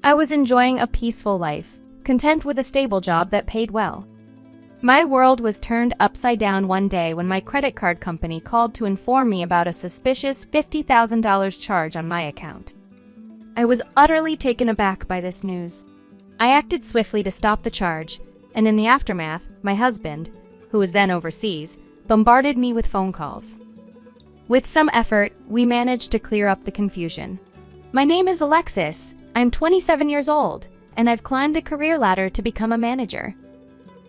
I was enjoying a peaceful life, content with a stable job that paid well. My world was turned upside down one day when my credit card company called to inform me about a suspicious $50,000 charge on my account. I was utterly taken aback by this news. I acted swiftly to stop the charge, and in the aftermath, my husband, who was then overseas, bombarded me with phone calls. With some effort, we managed to clear up the confusion. My name is Alexis. I'm 27 years old, and I've climbed the career ladder to become a manager.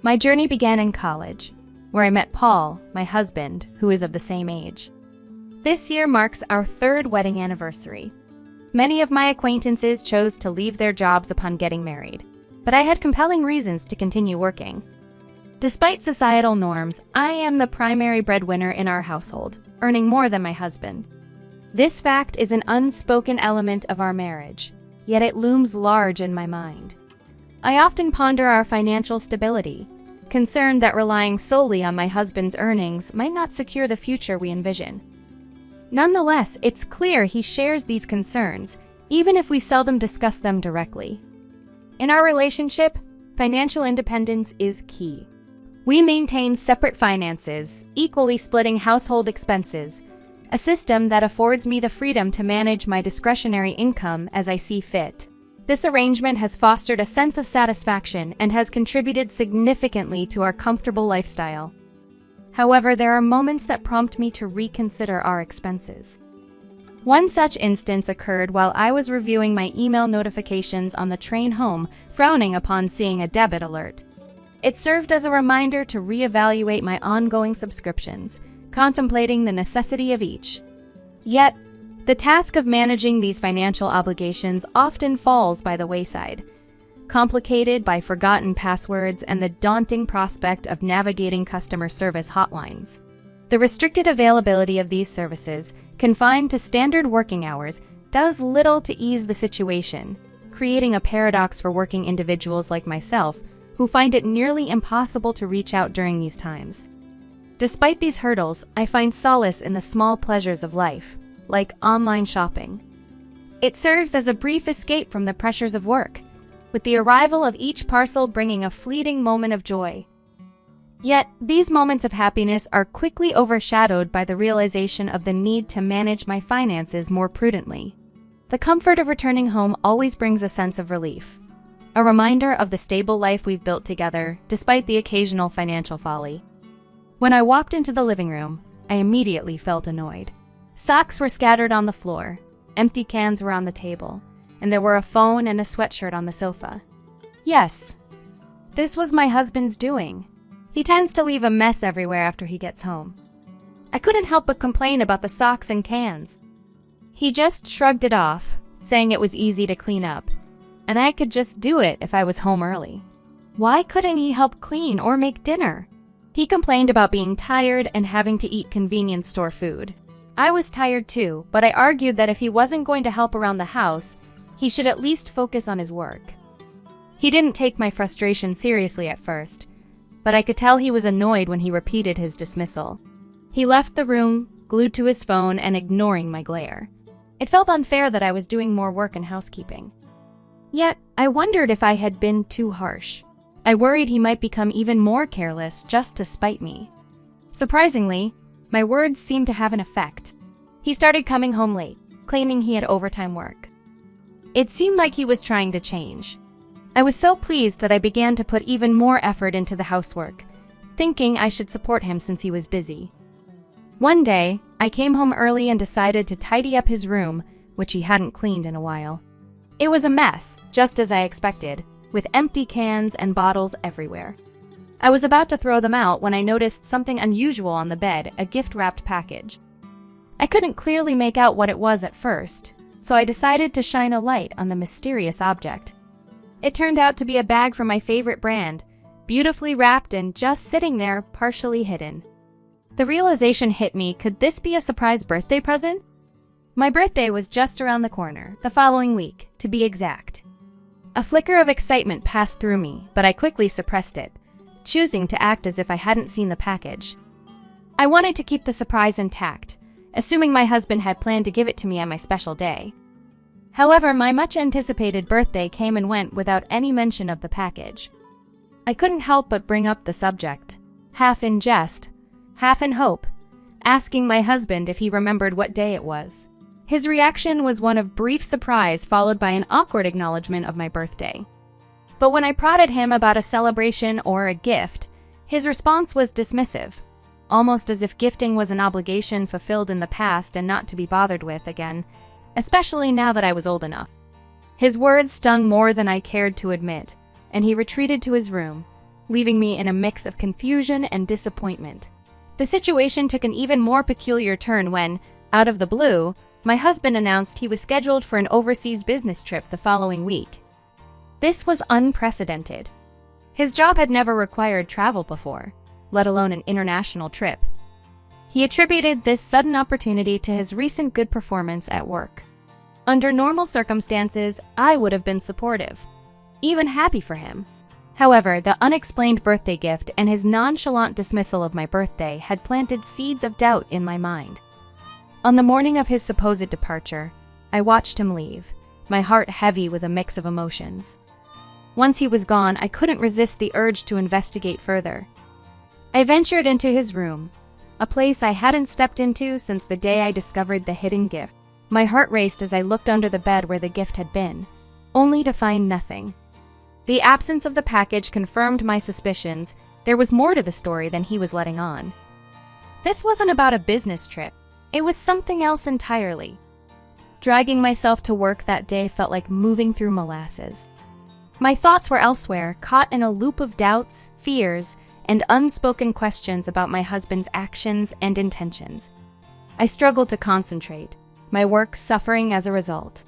My journey began in college, where I met Paul, my husband, who is of the same age. This year marks our third wedding anniversary. Many of my acquaintances chose to leave their jobs upon getting married, but I had compelling reasons to continue working. Despite societal norms, I am the primary breadwinner in our household, earning more than my husband. This fact is an unspoken element of our marriage, yet it looms large in my mind. I often ponder our financial stability, concerned that relying solely on my husband's earnings might not secure the future we envision. Nonetheless, it's clear he shares these concerns, even if we seldom discuss them directly. In our relationship, financial independence is key. We maintain separate finances, equally splitting household expenses, a system that affords me the freedom to manage my discretionary income as I see fit. This arrangement has fostered a sense of satisfaction and has contributed significantly to our comfortable lifestyle. However, there are moments that prompt me to reconsider our expenses. One such instance occurred while I was reviewing my email notifications on the train home, frowning upon seeing a debit alert. It served as a reminder to reevaluate my ongoing subscriptions, contemplating the necessity of each. Yet, the task of managing these financial obligations often falls by the wayside, complicated by forgotten passwords and the daunting prospect of navigating customer service hotlines. The restricted availability of these services, confined to standard working hours, does little to ease the situation, creating a paradox for working individuals like myself who find it nearly impossible to reach out during these times. Despite these hurdles, I find solace in the small pleasures of life, like online shopping. It serves as a brief escape from the pressures of work, with the arrival of each parcel bringing a fleeting moment of joy. Yet, these moments of happiness are quickly overshadowed by the realization of the need to manage my finances more prudently. The comfort of returning home always brings a sense of relief, a reminder of the stable life we've built together, despite the occasional financial folly. When I walked into the living room, I immediately felt annoyed. Socks were scattered on the floor, empty cans were on the table, and there were a phone and a sweatshirt on the sofa. Yes, this was my husband's doing. He tends to leave a mess everywhere after he gets home. I couldn't help but complain about the socks and cans. He just shrugged it off, saying it was easy to clean up, and I could just do it if I was home early. Why couldn't he help clean or make dinner? He complained about being tired and having to eat convenience store food. I was tired too, but I argued that if he wasn't going to help around the house, he should at least focus on his work. He didn't take my frustration seriously at first, but I could tell he was annoyed when he repeated his dismissal. He left the room, glued to his phone and ignoring my glare. It felt unfair that I was doing more work in housekeeping. Yet, I wondered if I had been too harsh. I worried he might become even more careless just to spite me. Surprisingly, my words seemed to have an effect. He started coming home late, claiming he had overtime work. It seemed like he was trying to change. I was so pleased that I began to put even more effort into the housework, thinking I should support him since he was busy. One day, I came home early and decided to tidy up his room, which he hadn't cleaned in a while. It was a mess, just as I expected, with empty cans and bottles everywhere. I was about to throw them out when I noticed something unusual on the bed, a gift-wrapped package. I couldn't clearly make out what it was at first, so I decided to shine a light on the mysterious object. It turned out to be a bag from my favorite brand, beautifully wrapped and just sitting there, partially hidden. The realization hit me, could this be a surprise birthday present? My birthday was just around the corner, the following week, to be exact. A flicker of excitement passed through me, but I quickly suppressed it, choosing to act as if I hadn't seen the package. I wanted to keep the surprise intact, assuming my husband had planned to give it to me on my special day. However, my much-anticipated birthday came and went without any mention of the package. I couldn't help but bring up the subject, half in jest, half in hope, asking my husband if he remembered what day it was. His reaction was one of brief surprise followed by an awkward acknowledgement of my birthday. But when I prodded him about a celebration or a gift, his response was dismissive, almost as if gifting was an obligation fulfilled in the past and not to be bothered with again, especially now that I was old enough. His words stung more than I cared to admit, and he retreated to his room, leaving me in a mix of confusion and disappointment. The situation took an even more peculiar turn when, out of the blue, my husband announced he was scheduled for an overseas business trip the following week. This was unprecedented. His job had never required travel before, let alone an international trip. He attributed this sudden opportunity to his recent good performance at work. Under normal circumstances, I would have been supportive, even happy for him. However, the unexplained birthday gift and his nonchalant dismissal of my birthday had planted seeds of doubt in my mind. On the morning of his supposed departure, I watched him leave, my heart heavy with a mix of emotions. Once he was gone, I couldn't resist the urge to investigate further. I ventured into his room, a place I hadn't stepped into since the day I discovered the hidden gift. My heart raced as I looked under the bed where the gift had been, only to find nothing. The absence of the package confirmed my suspicions. There was more to the story than he was letting on. This wasn't about a business trip. It was something else entirely. Dragging myself to work that day felt like moving through molasses. My thoughts were elsewhere, caught in a loop of doubts, fears, and unspoken questions about my husband's actions and intentions. I struggled to concentrate, my work suffering as a result.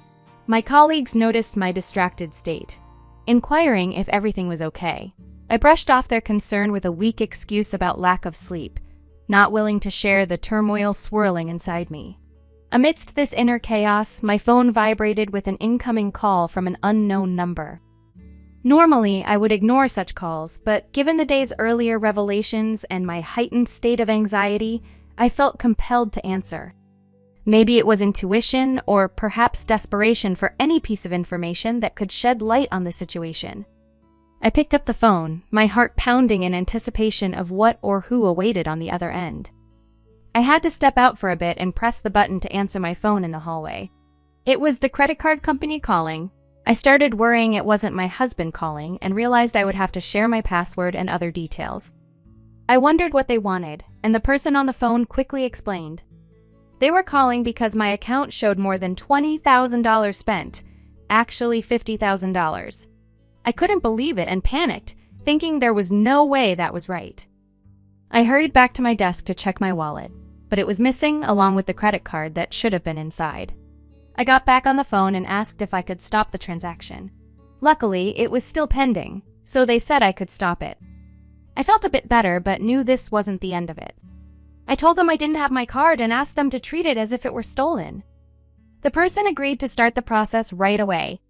My colleagues noticed my distracted state, inquiring if everything was okay. I brushed off their concern with a weak excuse about lack of sleep, not willing to share the turmoil swirling inside me. Amidst this inner chaos, my phone vibrated with an incoming call from an unknown number. Normally, I would ignore such calls, but given the day's earlier revelations and my heightened state of anxiety, I felt compelled to answer. Maybe it was intuition or perhaps desperation for any piece of information that could shed light on the situation. I picked up the phone, my heart pounding in anticipation of what or who awaited on the other end. I had to step out for a bit and press the button to answer my phone in the hallway. It was the credit card company calling. I started worrying it wasn't my husband calling and realized I would have to share my password and other details. I wondered what they wanted, and the person on the phone quickly explained. They were calling because my account showed more than $20,000 spent, actually $50,000. I couldn't believe it and panicked, thinking there was no way that was right. I hurried back to my desk to check my wallet, but it was missing along with the credit card that should have been inside. I got back on the phone and asked if I could stop the transaction. Luckily, it was still pending, so they said I could stop it. I felt a bit better, but knew this wasn't the end of it. I told them I didn't have my card and asked them to treat it as if it were stolen. The person agreed to start the process right away.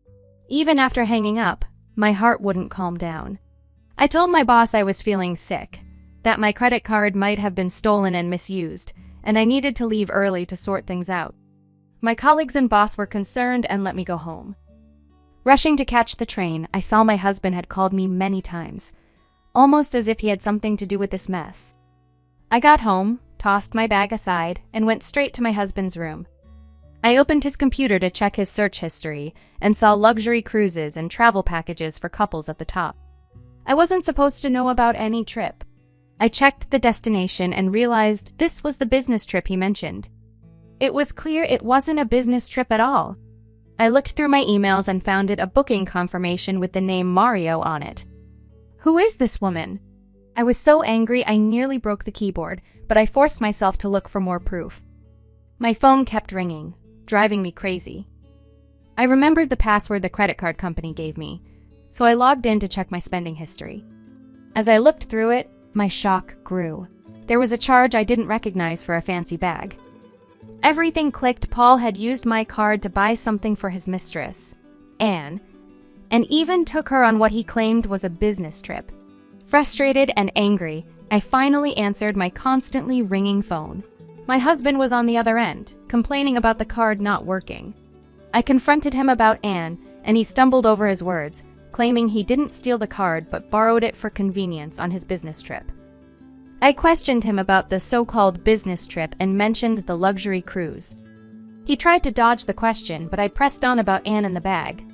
Even after hanging up, my heart wouldn't calm down. I told my boss I was feeling sick, that my credit card might have been stolen and misused, and I needed to leave early to sort things out. My colleagues and boss were concerned and let me go home. Rushing to catch the train, I saw my husband had called me many times, almost as if he had something to do with this mess. I got home, tossed my bag aside, and went straight to my husband's room. I opened his computer to check his search history and saw luxury cruises and travel packages for couples at the top. I wasn't supposed to know about any trip. I checked the destination and realized this was the business trip he mentioned. It was clear it wasn't a business trip at all. I looked through my emails and found it a booking confirmation with the name Mario on it. Who is this woman? I was so angry I nearly broke the keyboard, but I forced myself to look for more proof. My phone kept ringing, driving me crazy. I remembered the password the credit card company gave me, so I logged in to check my spending history. As I looked through it, my shock grew. There was a charge I didn't recognize for a fancy bag. Everything clicked. Paul had used my card to buy something for his mistress, Anne, and even took her on what he claimed was a business trip. Frustrated and angry, I finally answered my constantly ringing phone. My husband was on the other end, complaining about the card not working. I confronted him about Anne, and he stumbled over his words, claiming he didn't steal the card but borrowed it for convenience on his business trip. I questioned him about the so-called business trip and mentioned the luxury cruise. He tried to dodge the question, but I pressed on about Anne and the bag.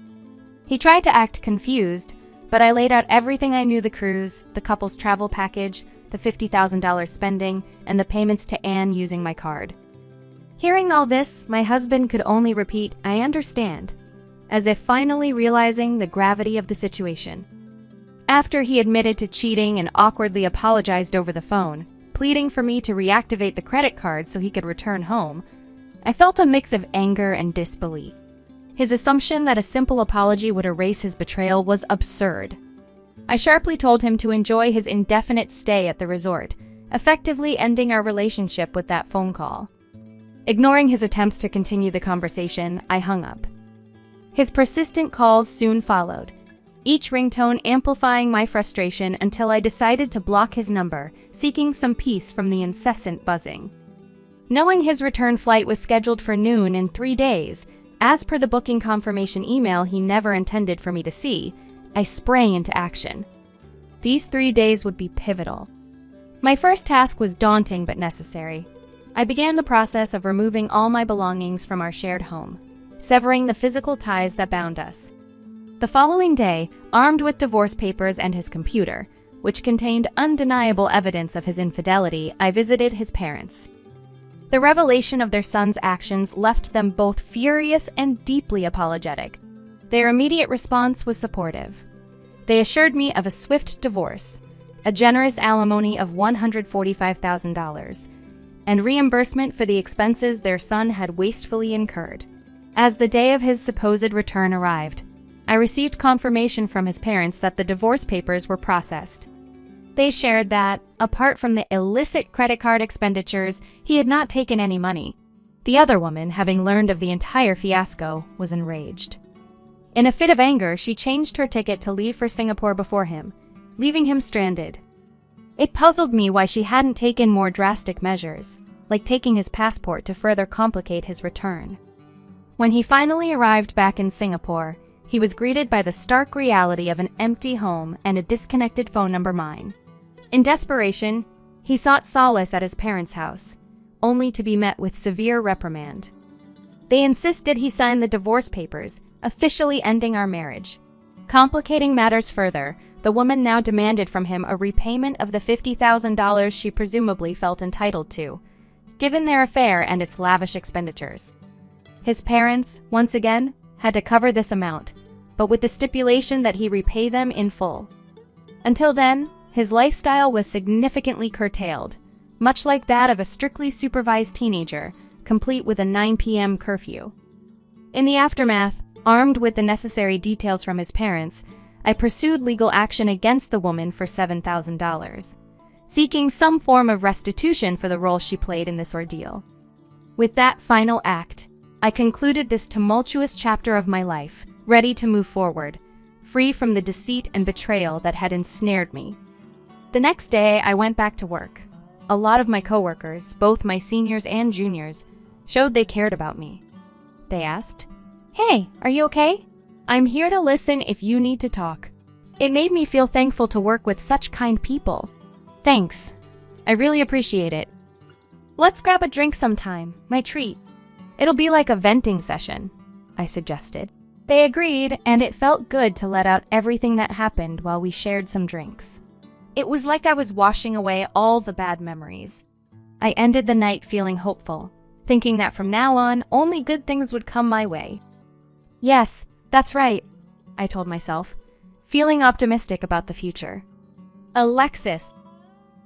He tried to act confused, but I laid out everything I knew: the cruise, the couple's travel package, the $50,000 spending, and the payments to Anne using my card. Hearing all this, my husband could only repeat, "I understand," as if finally realizing the gravity of the situation. After he admitted to cheating and awkwardly apologized over the phone, pleading for me to reactivate the credit card so he could return home, I felt a mix of anger and disbelief. His assumption that a simple apology would erase his betrayal was absurd. I sharply told him to enjoy his indefinite stay at the resort, effectively ending our relationship with that phone call. Ignoring his attempts to continue the conversation, I hung up. His persistent calls soon followed, each ringtone amplifying my frustration until I decided to block his number, seeking some peace from the incessant buzzing. Knowing his return flight was scheduled for noon in 3 days, as per the booking confirmation email he never intended for me to see, I sprang into action. These 3 days would be pivotal. My first task was daunting but necessary. I began the process of removing all my belongings from our shared home, severing the physical ties that bound us. The following day, armed with divorce papers and his computer, which contained undeniable evidence of his infidelity, I visited his parents. The revelation of their son's actions left them both furious and deeply apologetic. Their immediate response was supportive. They assured me of a swift divorce, a generous alimony of $145,000, and reimbursement for the expenses their son had wastefully incurred. As the day of his supposed return arrived, I received confirmation from his parents that the divorce papers were processed. They shared that, apart from the illicit credit card expenditures, he had not taken any money. The other woman, having learned of the entire fiasco, was enraged. In a fit of anger, she changed her ticket to leave for Singapore before him, leaving him stranded. It puzzled me why she hadn't taken more drastic measures, like taking his passport to further complicate his return. When he finally arrived back in Singapore, he was greeted by the stark reality of an empty home and a disconnected phone number mine. In desperation, he sought solace at his parents' house, only to be met with severe reprimand. They insisted he sign the divorce papers, officially ending our marriage. Complicating matters further, the woman now demanded from him a repayment of the $50,000 she presumably felt entitled to, given their affair and its lavish expenditures. His parents, once again, had to cover this amount, but with the stipulation that he repay them in full. Until then, his lifestyle was significantly curtailed, much like that of a strictly supervised teenager, complete with a 9 p.m. curfew. In the aftermath, armed with the necessary details from his parents, I pursued legal action against the woman for $7,000, seeking some form of restitution for the role she played in this ordeal. With that final act, I concluded this tumultuous chapter of my life, ready to move forward, free from the deceit and betrayal that had ensnared me. The next day, I went back to work. A lot of my coworkers, both my seniors and juniors, showed they cared about me. They asked, "Hey, are you okay? I'm here to listen if you need to talk." It made me feel thankful to work with such kind people. Thanks. I really appreciate it. Let's grab a drink sometime, my treat. It'll be like a venting session, I suggested. They agreed, and it felt good to let out everything that happened while we shared some drinks. It was like I was washing away all the bad memories. I ended the night feeling hopeful, thinking that from now on, only good things would come my way. Yes, that's right, I told myself, feeling optimistic about the future. Alexis,